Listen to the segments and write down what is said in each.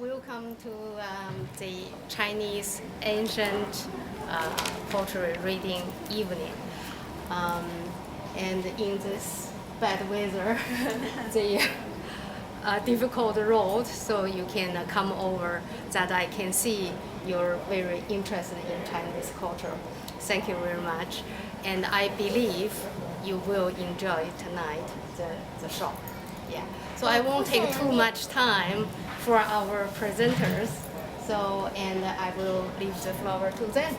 welcome to the Chinese ancient poetry reading evening. And in this bad weather, the difficult road, so you can come over that I can see you're very interested in Chinese culture. Thank you very much. And I believe you will enjoy tonight the show. Yeah. So I won't take too much time for our presenters. So, and I will leave the floor to them.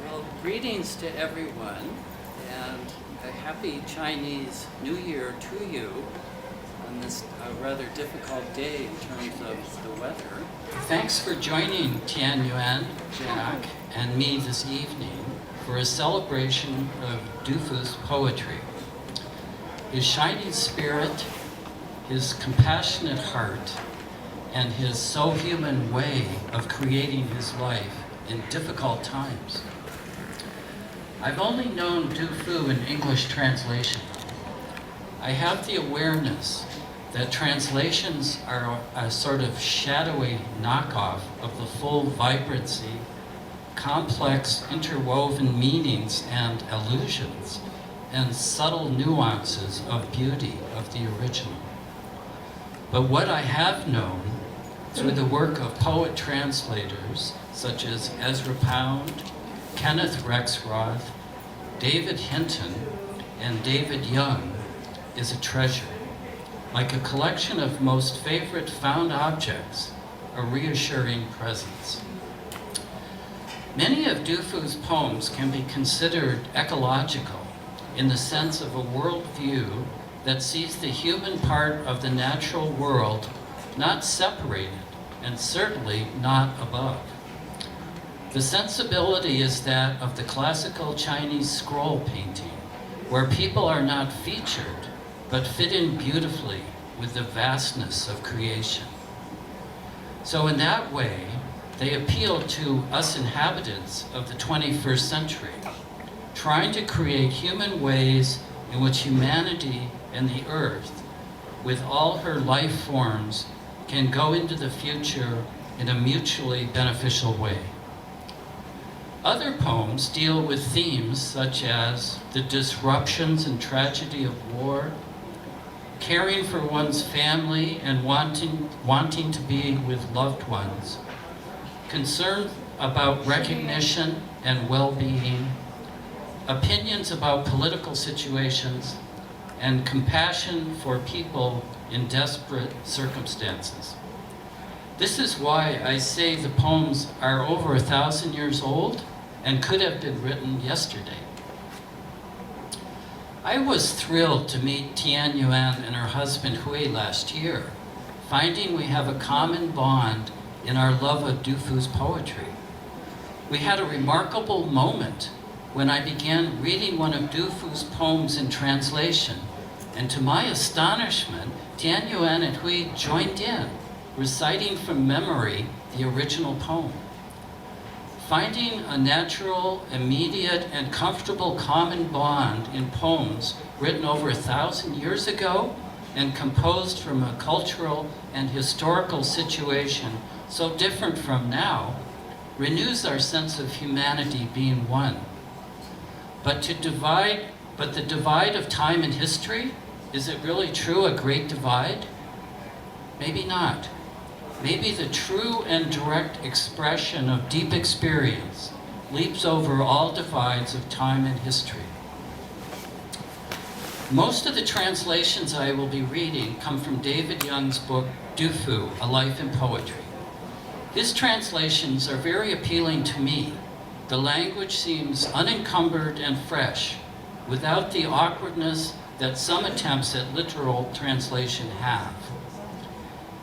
Well, greetings to everyone, and a happy Chinese New Year to you on this rather difficult day in terms of the weather. Thanks for joining Tianyuan, Jack, and me this evening for a celebration of Dufu's poetry. His shining spirit, his compassionate heart, and his so human way of creating his life in difficult times. I've only known Dufu in English translation. I have the awareness that translations are a sort of shadowy knockoff of the full vibrancy, complex interwoven meanings and allusions, and subtle nuances of beauty of the original. But what I have known through the work of poet translators such as Ezra Pound, Kenneth Rexroth, David Hinton, and David Young is a treasure, like a collection of most favorite found objects, a reassuring presence. Many of Dufu's poems can be considered ecological in the sense of a worldview that sees the human part of the natural world not separated and certainly not above. The sensibility is that of the classical Chinese scroll painting, where people are not featured, but fit in beautifully with the vastness of creation. So in that way, they appeal to us inhabitants of the 21st century, trying to create human ways in which humanity and the earth, with all her life forms, can go into the future in a mutually beneficial way. Other poems deal with themes such as the disruptions and tragedy of war, caring for one's family and wanting to be with loved ones, concern about recognition and well-being, opinions about political situations, and compassion for people in desperate circumstances. This is why I say the poems are over 1,000 years old and could have been written yesterday. I was thrilled to meet Tianyuan and her husband Hui last year, finding we have a common bond in our love of Dufu's poetry. We had a remarkable moment when I began reading one of Dufu's poems in translation, and to my astonishment, Tianyuan and Hui joined in, reciting from memory the original poem. Finding a natural, immediate, and comfortable common bond in poems written over 1,000 years ago and composed from a cultural and historical situation so different from now renews our sense of humanity being one. But the divide of time and history, is it really true, a great divide? Maybe not. Maybe the true and direct expression of deep experience leaps over all divides of time and history. Most of the translations I will be reading come from David Young's book, Dufu, A Life in Poetry. His translations are very appealing to me. The language seems unencumbered and fresh, without the awkwardness that some attempts at literal translation have.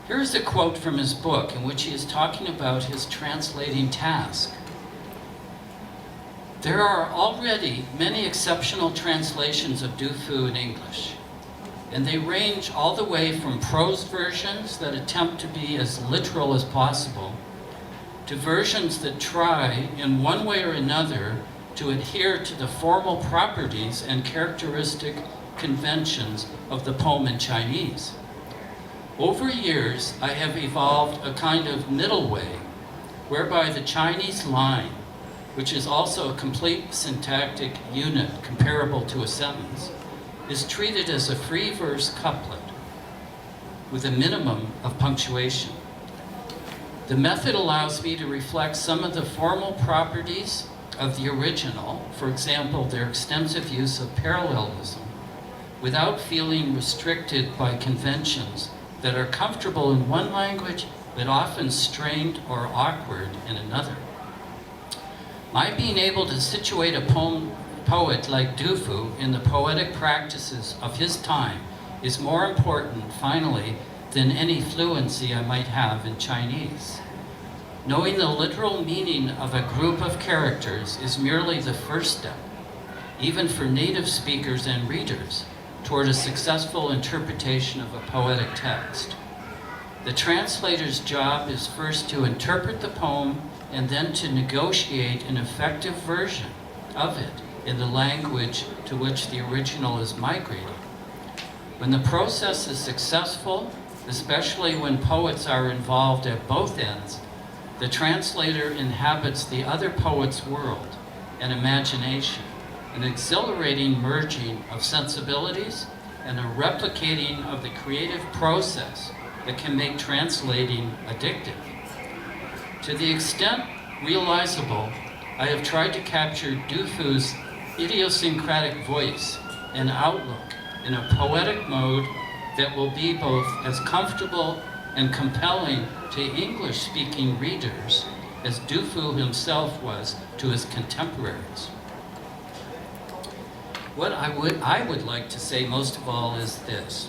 Here's a quote from his book in which he is talking about his translating task. There are already many exceptional translations of Dufu in English, and they range all the way from prose versions that attempt to be as literal as possible to versions that try, in one way or another, to adhere to the formal properties and characteristic conventions of the poem in Chinese. Over years, I have evolved a kind of middle way whereby the Chinese line, which is also a complete syntactic unit comparable to a sentence, is treated as a free verse couplet with a minimum of punctuation. The method allows me to reflect some of the formal properties of the original, for example, their extensive use of parallelism, without feeling restricted by conventions that are comfortable in one language but often strained or awkward in another. My being able to situate a poet like Du Fu in the poetic practices of his time is more important, finally, than any fluency I might have in Chinese. Knowing the literal meaning of a group of characters is merely the first step, even for native speakers and readers, toward a successful interpretation of a poetic text. The translator's job is first to interpret the poem and then to negotiate an effective version of it in the language to which the original is migrating. When the process is successful, especially when poets are involved at both ends, the translator inhabits the other poet's world and imagination, an exhilarating merging of sensibilities and a replicating of the creative process that can make translating addictive. To the extent realizable, I have tried to capture Du Fu's idiosyncratic voice and outlook in a poetic mode that will be both as comfortable and compelling to English-speaking readers as Du Fu himself was to his contemporaries. What I would like to say most of all is this.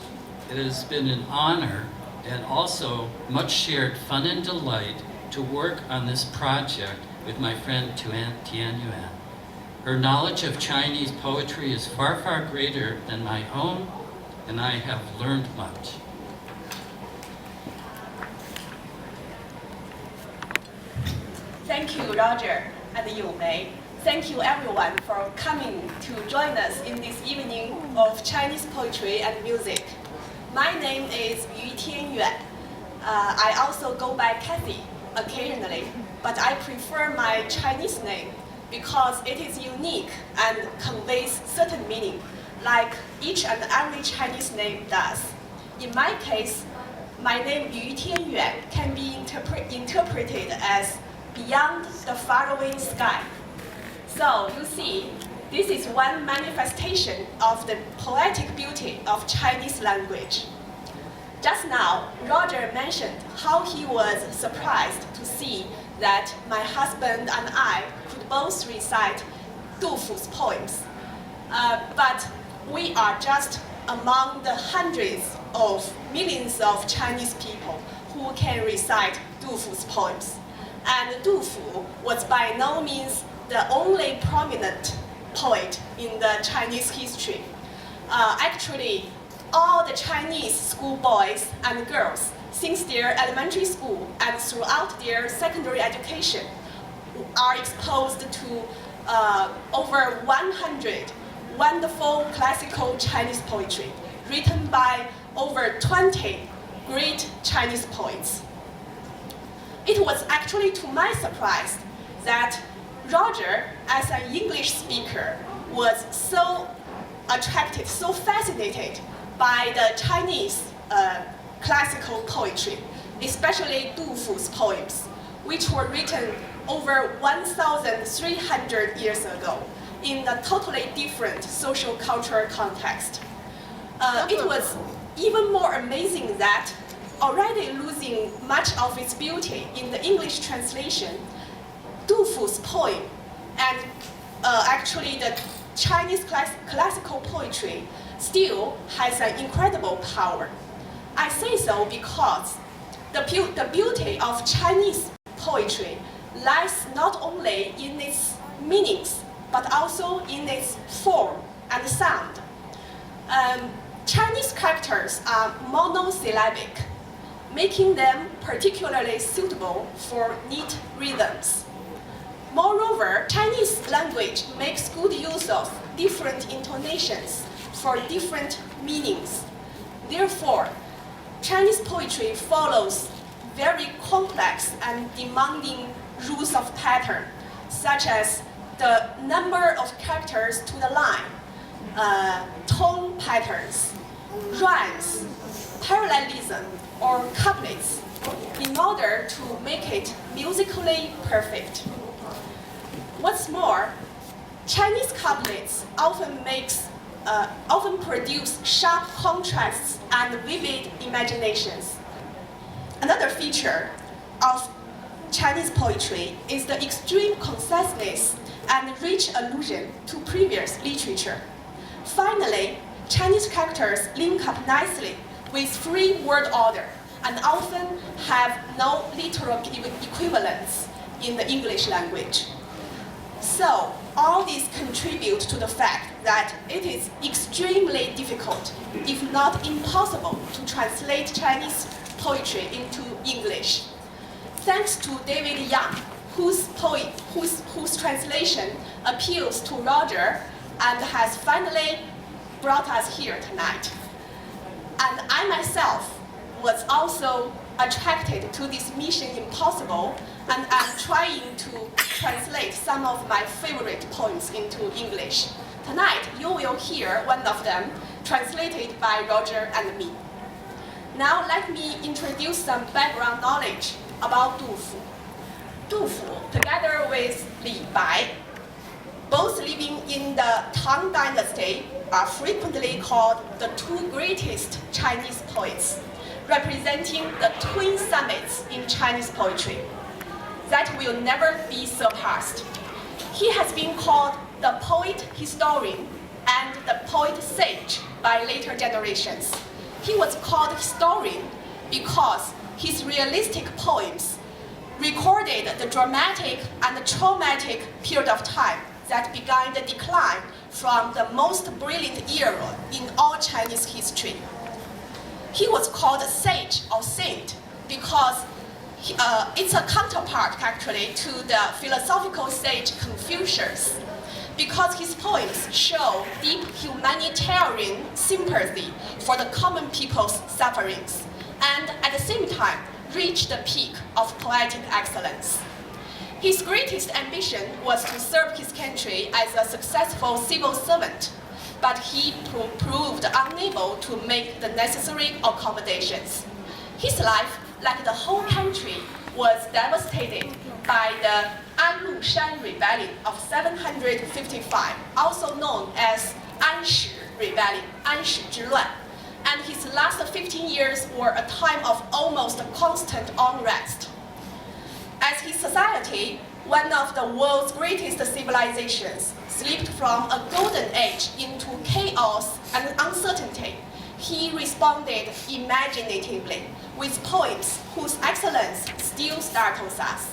It has been an honor and also much shared fun and delight to work on this project with my friend Tianyuan. Her knowledge of Chinese poetry is far, far greater than my own, and I have learned much. Thank you, Roger and Yumei. Thank you everyone for coming to join us in this evening of Chinese poetry and music. My name is Tianyuan. I also go by Kathy occasionally, but I prefer my Chinese name because it is unique and conveys certain meaning, like each and every Chinese name does. In my case, my name Tianyuan can be interpreted as beyond the faraway sky. So you see, this is one manifestation of the poetic beauty of Chinese language. Just now, Roger mentioned how he was surprised to see that my husband and I could both recite Du Fu's poems. But we are just among the hundreds of millions of Chinese people who can recite Du Fu's poems. And Du Fu was by no means the only prominent poet in the Chinese history. Actually, all the Chinese schoolboys and girls, since their elementary school and throughout their secondary education, are exposed to over 100 wonderful classical Chinese poetry written by over 20 great Chinese poets. It was actually to my surprise that Roger, as an English speaker, was so attracted, so fascinated by the Chinese classical poetry, especially Du Fu's poems, which were written over 1,300 years ago in a totally different social cultural context. It was even more amazing that, already losing much of its beauty in the English translation, Du Fu's poem and actually the Chinese classical poetry still has an incredible power. I say so because the beauty of Chinese poetry lies not only in its meanings, but also in its form and sound. Chinese characters are monosyllabic, making them particularly suitable for neat rhythms. Moreover, Chinese language makes good use of different intonations for different meanings. Therefore, Chinese poetry follows very complex and demanding rules of pattern, such as the number of characters to the line, tone patterns, rhymes, parallelism, or couplets, in order to make it musically perfect. What's more, Chinese couplets often produce sharp contrasts and vivid imaginations. Another feature of Chinese poetry is the extreme conciseness and rich allusion to previous literature. Finally, Chinese characters link up nicely with free word order and often have no literal equivalents in the English language. So, all these contribute to the fact that it is extremely difficult, if not impossible, to translate Chinese poetry into English. Thanks to David Young, whose translation appeals to Roger and has finally brought us here tonight. And I myself was also attracted to this mission impossible, and I'm trying to translate some of my favorite poems into English. Tonight, you will hear one of them translated by Roger and me. Now let me introduce some background knowledge about Du Fu. Du Fu, together with Li Bai, both living in the Tang Dynasty, are frequently called the two greatest Chinese poets, representing the twin summits in Chinese poetry that will never be surpassed. He has been called the poet-historian and the poet-sage by later generations. He was called historian because his realistic poems recorded the dramatic and the traumatic period of time that began the decline from the most brilliant era in all Chinese history. He was called sage or saint because it's a counterpart actually to the philosophical sage Confucius, because his poems show deep humanitarian sympathy for the common people's sufferings and at the same time reach the peak of poetic excellence. His greatest ambition was to serve his country as a successful civil servant, but he proved unable to make the necessary accommodations. His life, like the whole country, was devastated by the Anlushan Rebellion of 755, also known as Anshi Rebellion, Anshi 之乱, and his last 15 years were a time of almost constant unrest. As his society, one of the world's greatest civilizations, slipped from a golden age into chaos and uncertainty, he responded imaginatively with poems whose excellence still startles us.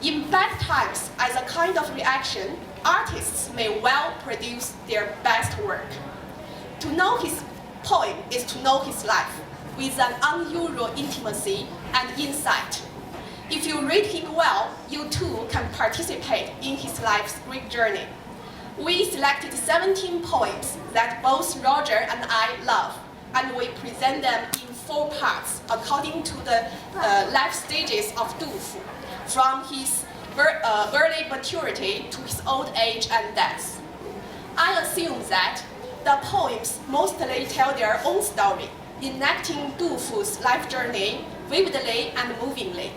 In bad times, as a kind of reaction, artists may well produce their best work. To know his poem is to know his life, with an unusual intimacy and insight. If you read him well, you too can participate in his life's great journey. We selected 17 poems that both Roger and I love, and we present them in 4 parts according to the life stages of Du Fu, from his early maturity to his old age and death. I assume that the poems mostly tell their own story, enacting Du Fu's life journey vividly and movingly,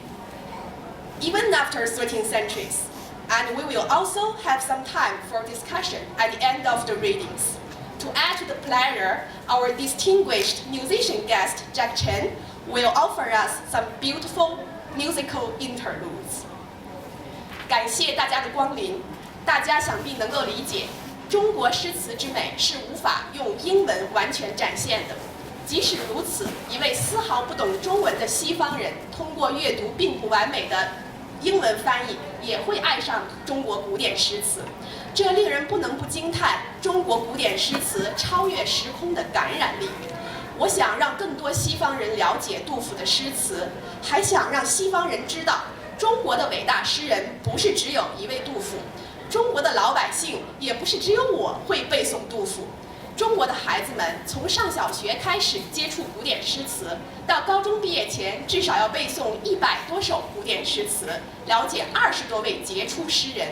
even after 13 centuries. And we will also have some time for discussion at the end of the readings. To add to the pleasure, our distinguished musician guest, Jack Chen, will offer us some beautiful musical interludes. 感谢大家的光临，大家想必能够理解，中国诗词之美是无法用英文完全展现的。即使如此，一位丝毫不懂中文的西方人，通过阅读并不完美的英文翻译，也会爱上中国古典诗词。这令人不能不惊叹中国古典诗词超越时空的感染力。我想让更多西方人了解杜甫的诗词，还想让西方人知道，中国的伟大诗人不是只有一位杜甫，中国的老百姓也不是只有我会背诵杜甫。中国的孩子们从上小学开始接触古典诗词，到高中毕业前至少要背诵100多首古典诗词，了解20多位杰出诗人。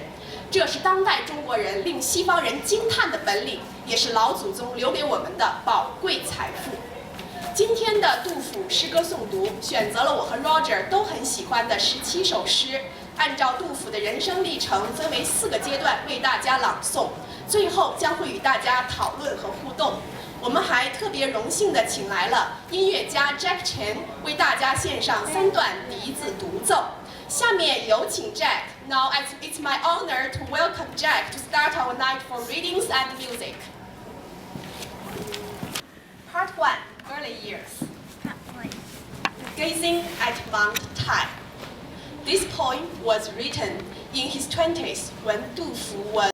这是当代中国人令西方人惊叹的本领，也是老祖宗留给我们的宝贵财富。今天的杜甫诗歌诵读选择了我和 Roger 都很喜欢的17首诗，按照杜甫的人生历程分为4个阶段为大家朗诵，最后将会与大家讨论和互动。我们还特别荣幸地请来了音乐家 Jack Chen 为大家献上3段笛子独奏。下面有请 Jack. Now it's my honor to welcome Jack to start our night for readings and music. Part 1. Early years. Gazing at Mount Tai. This poem was written in his 20s when Du Fu was